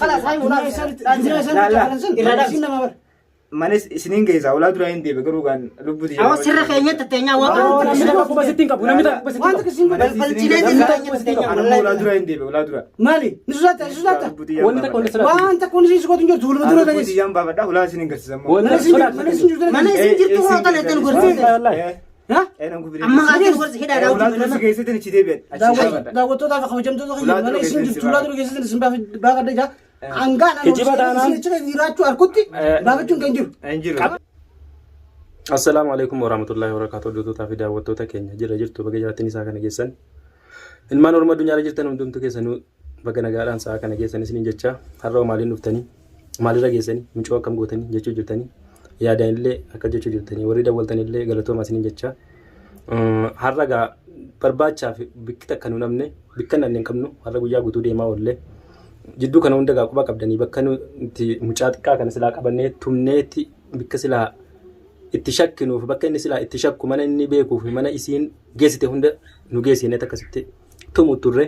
خلاص هاي مناسب manis isinin keessa ulaa dura hin deebe garuu kan lubbuti awas sirra keenya tatteenyaa waan namni tokko basitiin qabu namni tokko basitiin wanta kisin balbalchilee ulaa dura hin deebe ulaa dura maali nisuudhaata wanti tokko wanta kun isin sikotu jirtu ulma dura lubbuti yan baafadha ulaa isinin garsiisan mana isin jirtu waa kana tan gorsiise ha amma qaadee gorsi hidhaa ulaa dura keessatti ni deebe daawwattoota fi kabajamtoota keenya mana isin jirtu ulaa dura keessatti isin baafadha jaa Anggaan jiraachuu harkutti baafachuun kan jiru. Assalaamu alaikum warahmatullahi wabarakatuh. Hordoftoota fi daawwattoota keenya jirtu baga jiraatiin isaa kana geessan. Ilmaan Oromoo addunyaa jirtan hundumtuu keessanuu baga nagaadhaan isaa kana geessan isiniin jecha har'a maaliin dhuftanii maalirra geessanii mucoo akkam gootanii jechuu jirtanii yaadaan illee akka jechuu jirtanii warri daawwaltan illee galatooma isiniin jecha har'a gaa barbaachaaf bikki takka nu namne bikka nan hin qabnu har'a guyyaa guutuu deemaa oolle. Jidduu kana hunda quba qabdanii bakka nuti mucaa xiqqaa kana silaa qabannee tumneetti bakka silaa itti shakkinuuf bakka inni silaa itti shakku mana inni beekuuf mana isiin geessite hunda nu geessineet akkasitti tumu turre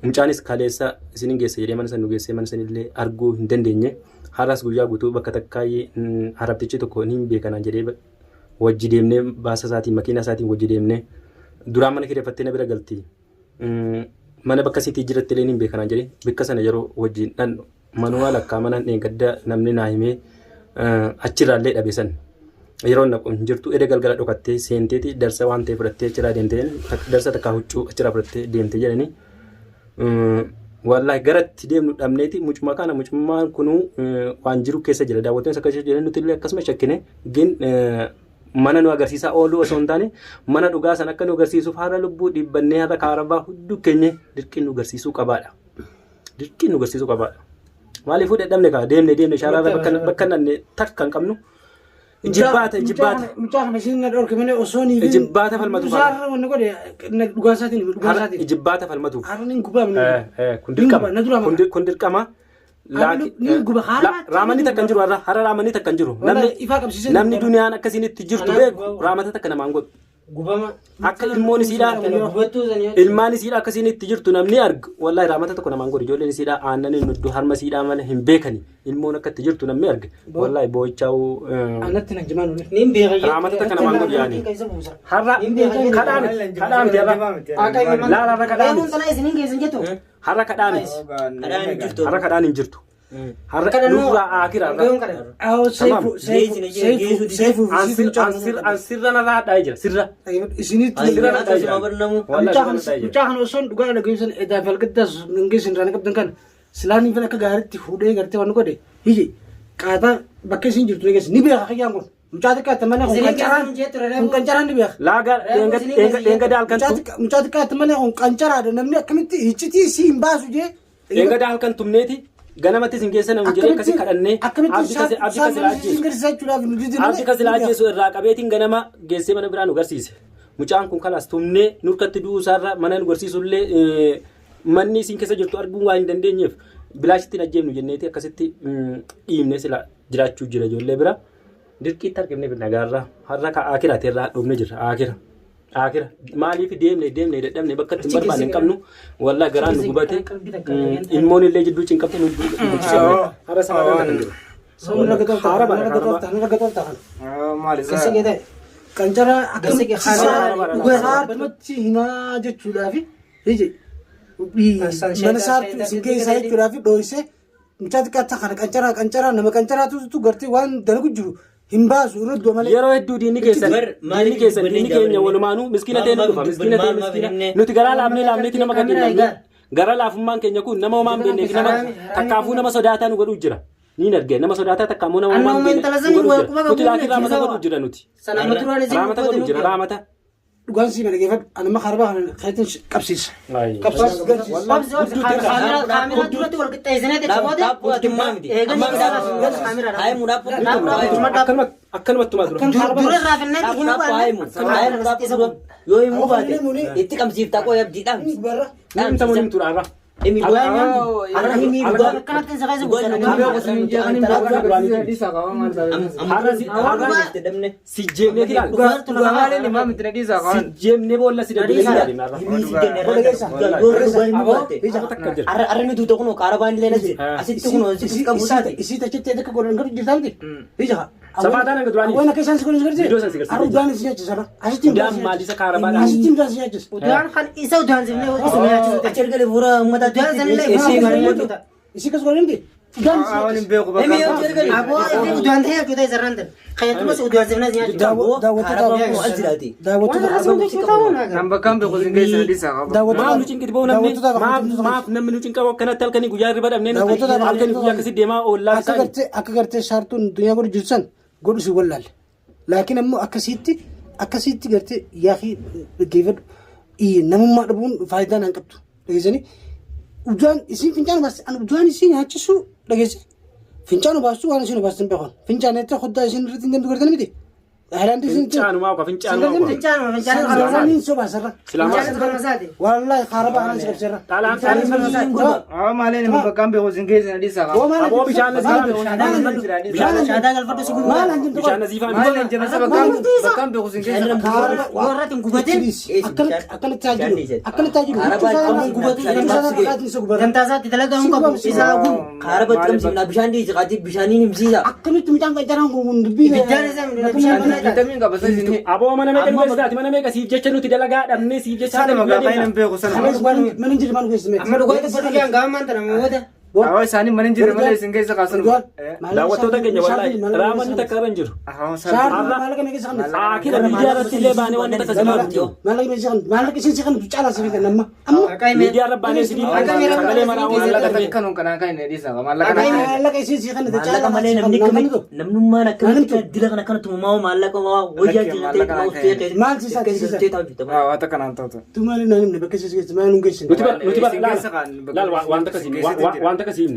mucaanis kaleessa isiniin geesse jedhee mana san nu geessee mana sanillee arguu hin dandeenye har'as guyyaa guutuu bakka takkaayyee harabtichi tokko ni beekanaan jedhee wajji deemnee baasa isaatiin makiina isaatiin wajji deemnee duraan mana kireeffattee na bira galti. Mana bakka sitii jiratti illee hin beekanaan jedhee bakka sana yeroo wajjin dhan manuwaa lakkaa mana gadda namni naa himee achirraallee dhabe san yeroo naqu hin jirtu edda galgala dhokattee seenteeti darsa waan ta'e fudhattee achirraa deemtee darsa takkaa huccuu achirraa fudhattee deemtee jedhanii wallaahi garatti deemnu dhabneeti mucuma kana mucummaan kunuu waan jiru keessa jira daawwattoonni akka jedhan nuti illee akkasuma shakkine gin mana nu agarsiisaa ooluu osoo hin taane mana dhugaa san akka nu agarsiisuuf haala lubbuu dhibbannee haala kaarabaa hudduu keenya dirqiin nu agarsiisuu qabaadha. Dirqiin nu agarsiisuu qabaadha. Maaliif dadhabne kaa deemne shaaraarra bakka nanne takka hin qabnu. Jibbaata. Mucaa kana isin na dhorke malee osoo ni jibbaata falmatuuf. Shaarra wanni godhe dhugaasaatiin. Jibbaata falmatuuf. Harni hin gubaamne. Kun dirqama. Raamanii takkan jiru har'a raamanii takkan jiru namni duniyaan akkasinitti jirtu beeku raamata takka namaan godhu akka ilmoon isiidhaa ilmaan isiidhaa akkasinitti jirtu namni argu wallaahi raamata tokko namaan godhu ijoolleen isiidhaa aannan nuddu harma isiidhaa mala hin beekani ilmoon akkatti jirtu namni arga wallaahi boo'ichaa'u raamata takka namaan godhu yaani har'a har'a kadhaan hin jirtu. Har'a nurraa akira sirra narraa hadhaa jira sirra mucaa kana osoon dhugaa dhageessan edaa falqaddaas geessin irraa qabdan kan silaanii fil akka gaariitti fuudhee gartee waan godhe hiyye qaataa bakka isin jirtu dhageessin ni beeka kayyaan kun mucaa xiqqaatti malee kun qancaraan ni beeka laagaa deenga daalkan mucaa xiqqaatti malee kun qancaraadha namni akkamitti iccitii si hin baasu jee deenga daalkan tumneeti ganamatti sin keessa namu jedhee akkasi kadhannee abdi kasila ajjeesu irraa qabeetiin ganama geessee mana biraa nu garsiise mucaan kun kalaas tumnee nurkatti du'uusaarra mana nu garsiisullee manni isin keessa jirtu arguun waan hin dandeenyeef bilaashittiin ajjeefnu jenneeti akkasitti dhiibnee sila jiraachuu jira ijoollee bira dirqiitti argamne nagaarraa har'a akiraateerraa dhufne jira akira maaliif deemne dadhabne bakka itti barbaanne hin qabnu wallaahi garaan nu gubate ilmoon illee jidduu cinqabte nu har'a sababa kan jiru qancara akkamitti himaa jechuudhaaf mana saartuu isin keessaa jechuudhaaf dhooyisee mucaa xiqqaa qancara nama qancaraatu gartee waan dalagu jiru hin baasu irratti malee yeroo hedduu diinni keessan diinni keenya walumaanuu miskiina ta'e dhufa miskiina nuti garaa laafneeti nama gadhiifne gara laafummaan keenya kun nama homaan beekneef nama takkaafuu nama sodaataa nu godhuu jira ni argee nama sodaataa takkaamuu nama homaan beekneef nuti laakiin raamata godhuu jira nuti raamata godhuu jira raamata. Dhugaan si dhageeffadhu ani ma kharbaa khaytin qabsiisa. Emi duanya. Arra himi duga. Kanatti isa kaisa Duga bukan. kabe ko sun je kanin da. Disa ka man da. Harra si damne. Si jemne kilan. Duga male ni mam itre disa ka. Si jemne bolla si dabbe kilan. Himi si denne ra. Duga himi batte. Arra ni duto kuno karaban lena ji. Asitti kuno si ka busati. Isi tachitte edeka godon gar jirtanti. Ija. Sabada nang duani. Wana kesan sekolah garje. Video san sigar. Aru duan siya cesara. Asitim Dam malisa karaban. Asitim dan siya ces. Udahan kan isa udahan sini udahan Acer gale bura mata udahan sini Isi kas godon di. Duan Awalin be ko ba. Emi yo cer gale. Abo ini udahan teh kita zaranten. Kayak tu masih udahan sini sini. Karaban azirati. Dawatu Namba kambe ko singe sa disa ka. Maaf lucin kiti bawa namni. Maaf namni lucin kau kana tel kani guyar riba damne. Alkani guyar kasi dema olla sani. akka gartee shaartuun dunyaa godhu jirsan godhu si wallaale laakiin ammoo akkasitti gartee yaaqii dhaggeeffadhu namummaa dhabuun faayidaan hin qabdu dhageessanii udaan isin fincaan baasti an udaan isin nyaachisu dhageesse fincaan baastuu waan isin baastin beekan fincaan itti hoddaa isin irratti hin gamtu gartanii miti هلان دي فنجان ما وقف فنجان ما وقف Fincaan مين سوبا سرا والله خرابة أنا سكب سرا male ni mamba kambe ko singe sa disa ka. أبو بيشان نزيفا ما لانجم بيشان نزيفا Male ni jana sa kambe ko singe sa. أكل التاجر أكل التاجر Karabat kam simna bishandi jigati bishani nimsiya. أكل التمجان كجرام قوم دبي Vitamin ka basa singe. أبو ما نمك المسدات ما نمك سيف جتشن وتدلا قاعد أمني سيف جتشن Sana magkain be ko sana. من نجري ما نقول اسمه Awai sani manin jire male singe sa ka sana. لا وتودا كنجا والله رامن تكرنجر شهر مالك نيجي سكن آخر ميديا رتلي باني وانا تكسبان مالك نيجي سكن مالك إيش سكن بتشالا سكن لما ميديا رباني سيدي سكالي مرا ولا كمي Kanong kana kain ni disa ka. Malaka na. مالك إيش سكن Malaka male namni kami namnumma na kami dila kana kana tumaw malaka wa wajja jinate ma uste Mal sisa sisa Wata kana to. تمالي نانم نبكي سكن ما نقول شيء نتبع لا وانت كسيم وانت كسيم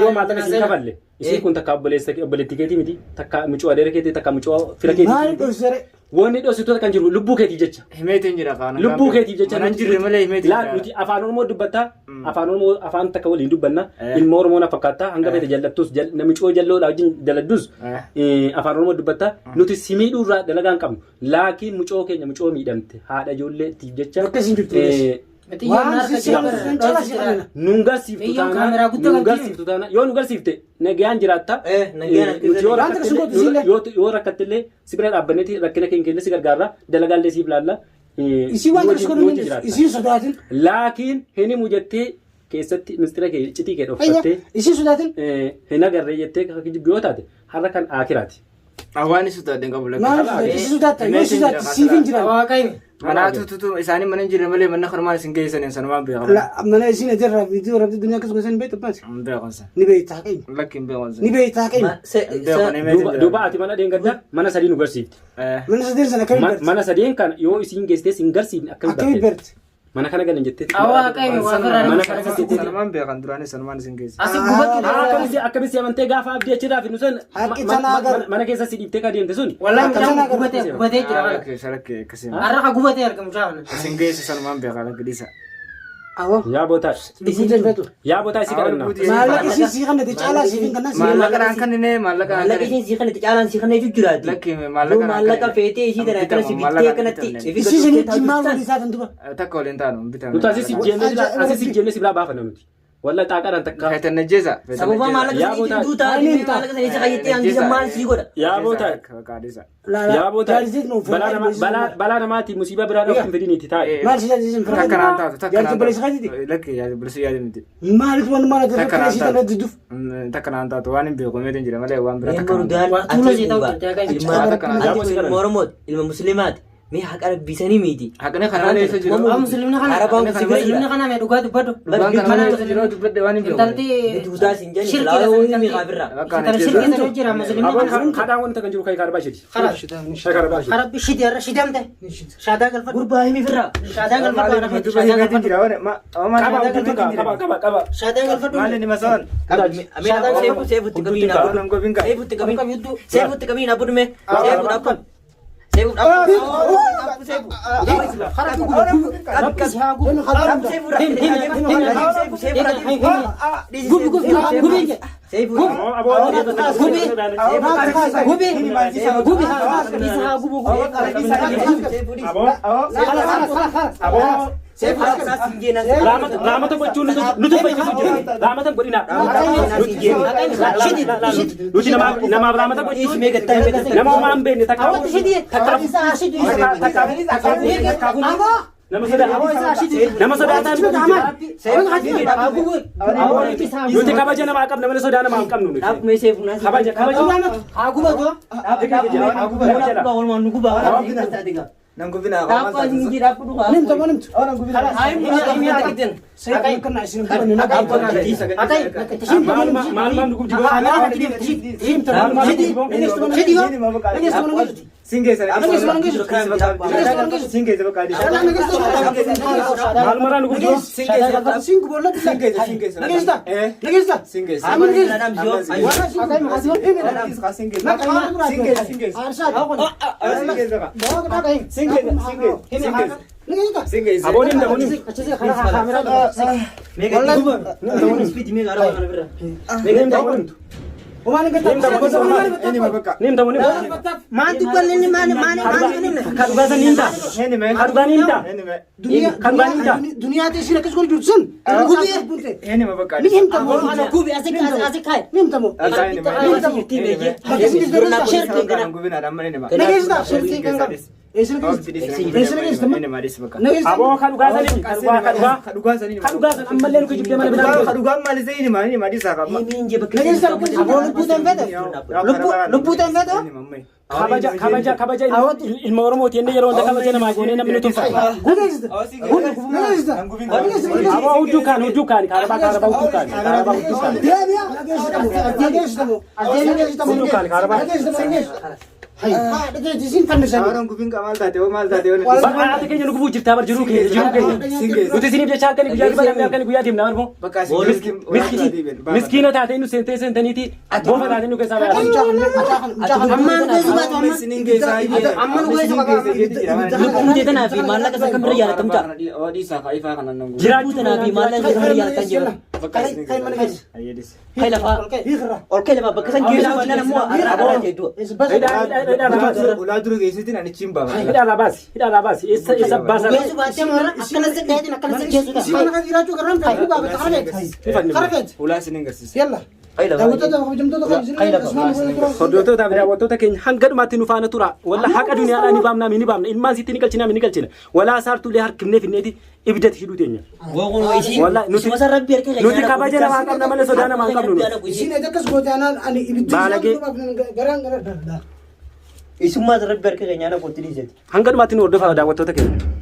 يوم ما تكسيم كفله isi kun takka obboleetti keetii miti takka mucoo adeera keetii takka mucoo fira keetii مالك بسرة wanni dhositu kan jiru lubbuu keetii jecha Himeetiin jira kana. lubbuu keetii jecha Manan jire male himeetiin. laa nuti afaan oromoo dubbatta afaan takka waliin dubbanna ilma oromoo na fakkaata hanga beete jallattus namichoo jalloodha wajjin daladdus afaan oromoo dubbatta nuti simiidhuurraa dalagaan qabnu laakiin mucoo keenya mucoo miidhamte haadha ijoolleetiif jecha Nungarsiiftu taana yoo nugarsiifte nagayaan jiraatta yoo rakkattillee si bira dhaabbanneeti rakkina keenya si gargaarra dalagaallee siif laalla isi waan tokko isi sodaatin laakiin hin mujattee keessatti ministeera kee citii kee dhoffattee isi sodaatin hin agarree jettee yoo taate har'a kan aakiraati. Awaan isu taate qabu lakka. maal isi sodaata yoo sodaata siifin jira Manatu isani manan jire male manna kharmaan isin geeysan sanumaan beeqan. لا mana isin ajarra video rabbi dunya kasbu san beetu bas Beeqan sa. ni beeyta kay Lakkin beeqan sa. ni beeyta kay Duuba ati mana dheengadda mana sadii nu garsiifte. mana sadeen sana kay Mana sadeen kan yoo isin geessitee sin garsiifne akay bert mana kana galan jettee Awaa kayme waa faraan. mana kana galan Sanumaan beeqan duraanii sanumaan isin geeysan. Asi gubatti akkamitti amantee gaafa abdii achirraa fi nusan mana keessa si dhiibtee ka deemte sun wallahi mucaan gubatee jira. Sharakke akkasiin. Har'a ka gubatee argamu mucaan. Isin geeysa sanumaan beeqan lakki disa. awo yaa bootaa isin beetu yaa bootaa isi kadhanna maallaqi isin si kan caalaa siifin kana Maallaqaan kan inni maallaqaan Malaka isin si kana caalan si kana jiraati. lakki Malaka feete isi dara kana si bittee kanatti. isi sin jimmaa wali isaatan duba takka waliin taanu bitaa. nuti asii jennee si biraa baafanna nuti walla xaaqaadhaan takka Kaitan najesa. Sababa malaka Yaa isin bootaa. duutaa malaka isin qayyitee hangisa maal si godha. yaa bootaa Kadisa. yaa bootaa balaa namaati musiibaa biraa dhaaf hin fediniiti taa'e maal si jaajisin Takkanaan taatu takkanaan. Yaalti balisa kaditi Lakki yaa bilisa yaadin miti. maaliif waan mana dara Takkanaan kala taatu. si duduf Takkanaan taatu waan hin beeku meetiin jira malee waan biraa Ilma takkanaan taatu. rudaan Tuula ati jedhamu duuba. jettee Ilma Oromooti ilma Musliimaati. Mee haqa rabbisanii miti. Haqni karaa keessa jiru. Waa musliimni kana Arabaan musliimni kana mee dhugaa dubbadhu. Waan kana keessa jiru dubbadde waan hin beeku. Intalti Duutaa sin jenni laawuu mi qaabirra. intala shirkiin ta'u jira musliimni kana. kadhaan wanta kan jiru kai kaarbaa isheti Karaa Harabbi shidee shidamte shaadaa galfadhu. Gurbaa himi firra. Shaadaa galfadhu ana feetu shaadaa Meetiin galfadhu. jira waan qaba Shaadaa galfadhu. maali ni masoon. Seefutti qabiin Waan gobin ka. seefutti qabiin seefutti qabiin abudme seefutti abud Ramata bachuu nutu fayyadu jira. Ramata godina. Nuti namaaf ramata bachuu nama homaa hin beekne takka nama sodaataan nuti kabaja namaa qabna malee sodaa namaa hin qabnu kabaja Nam gubina. kabaja ilma Oromooti enne yeroo hunda kabaja namaa goonee namni nuti fa'a. Hudduu kaan Orang gubin ka mal taate Bakka keenya nu gubuu jirtaa bar jiruu keenya nuti isiniif jecha halkanii guyyaa dhibba namni halkanii guyyaa deemna marmoo miskiina taatee nu seentaniiti boofa taatee nu keessaa Ulah dulu guys, itu nanti cimba. Hidara basi. Esa basa. Ulah sini enggak sih. Hordoftoota daawwattoota keenya hanga dhumaatti nu faana tura. Walla haqa duniyaadhaa ni baamna ilmaan sitti ni galchina. Walaa saartulee harkifnee finneeti ibidatti hidhuu teenya. Walla nuti kabaja namaa qabna malee sodaa namaa hin qabnu. Isummaa rabbi harka keenyaa na qottini jetti. Hanga dhumaatti nu hordofaa daawwattoota keenya.